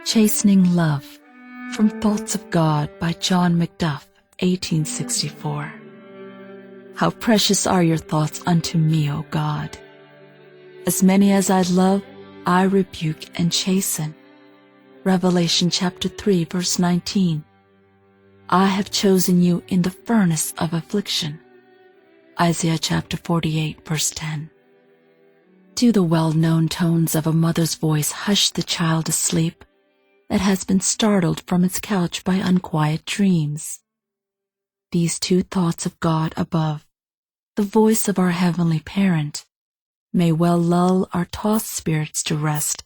Chastening Love, from Thoughts of God by John MacDuff, 1864. How precious are your thoughts unto me, O God! As many as I love, I rebuke and chasten. Revelation chapter 3, verse 19. I have chosen you in the furnace of affliction. Isaiah chapter 48, verse 10. Do the well-known tones of a mother's voice hush the child asleep that has been startled from its couch by unquiet dreams? These two thoughts of God above, the voice of our heavenly Parent, may well lull our tossed spirits to rest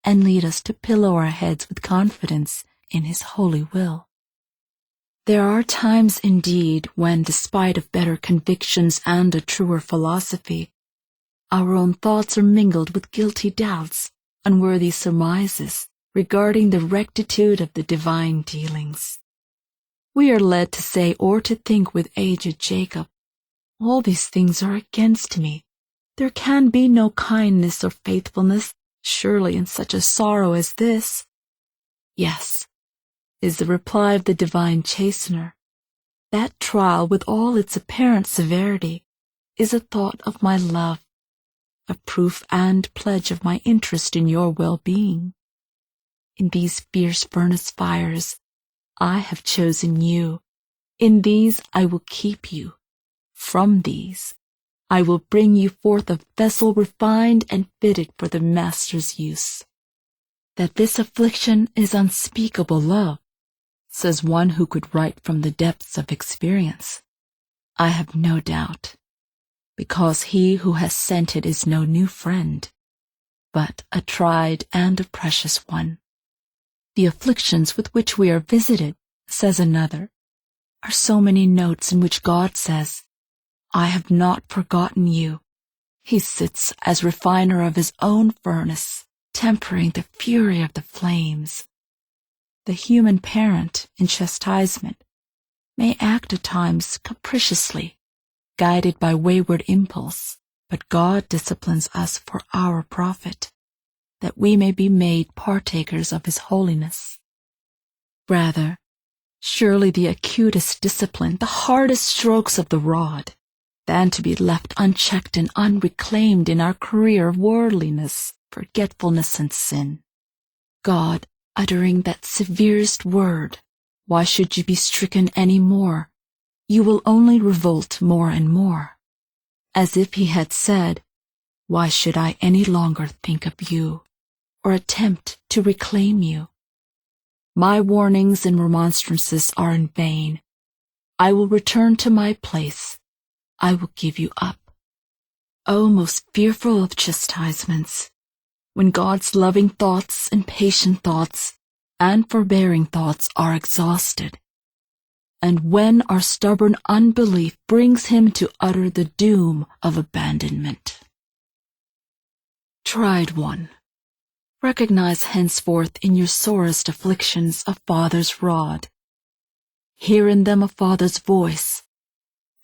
and lead us to pillow our heads with confidence in His holy will. There are times indeed when, despite of better convictions and a truer philosophy, our own thoughts are mingled with guilty doubts, unworthy surmises regarding the rectitude of the divine dealings. We are led to say or to think with aged Jacob, all these things are against me. There can be no kindness or faithfulness, surely, in such a sorrow as this. Yes, is the reply of the divine chastener. That trial, with all its apparent severity, is a thought of my love, a proof and pledge of my interest in your well-being. In these fierce furnace fires, I have chosen you. In these I will keep you. From these I will bring you forth a vessel refined and fitted for the Master's use. That this affliction is unspeakable love, says one who could write from the depths of experience, I have no doubt, because He who has sent it is no new friend, but a tried and a precious one. The afflictions with which we are visited, says another, are so many notes in which God says, I have not forgotten you. He sits as refiner of His own furnace, tempering the fury of the flames. The human parent, in chastisement, may act at times capriciously, guided by wayward impulse, but God disciplines us for our profit, that we may be made partakers of His holiness. Rather, surely the acutest discipline, the hardest strokes of the rod, than to be left unchecked and unreclaimed in our career of worldliness, forgetfulness, and sin. God, uttering that severest word, why should you be stricken any more? You will only revolt more and more. As if He had said, why should I any longer think of you, or attempt to reclaim you? My warnings and remonstrances are in vain. I will return to my place. I will give you up. O most fearful of chastisements, when God's loving thoughts and patient thoughts and forbearing thoughts are exhausted, and when our stubborn unbelief brings Him to utter the doom of abandonment. Tried one, recognize henceforth in your sorest afflictions a Father's rod. Hear in them a Father's voice.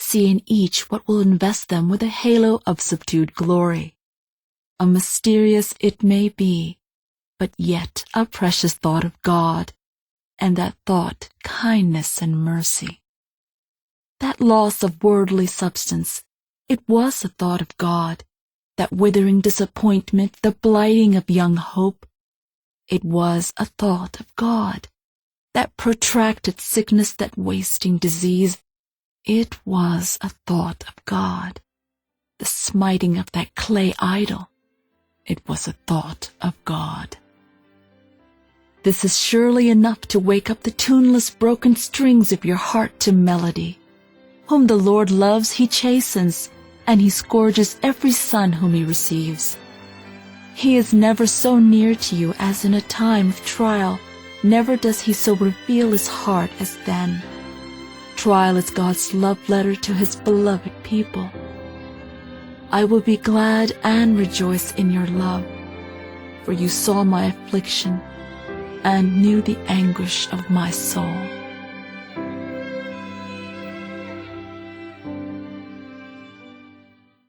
See in each what will invest them with a halo of subdued glory. A mysterious it may be, but yet a precious thought of God, and that thought kindness and mercy. That loss of worldly substance, it was a thought of God. That withering disappointment, the blighting of young hope, it was a thought of God. That protracted sickness, that wasting disease, it was a thought of God. The smiting of that clay idol, it was a thought of God. This is surely enough to wake up the tuneless broken strings of your heart to melody. Whom the Lord loves He chastens, and He scourges every son whom He receives. He is never so near to you as in a time of trial. Never does He so reveal His heart as then. Trial is God's love letter to His beloved people. I will be glad and rejoice in your love, for you saw my affliction and knew the anguish of my soul.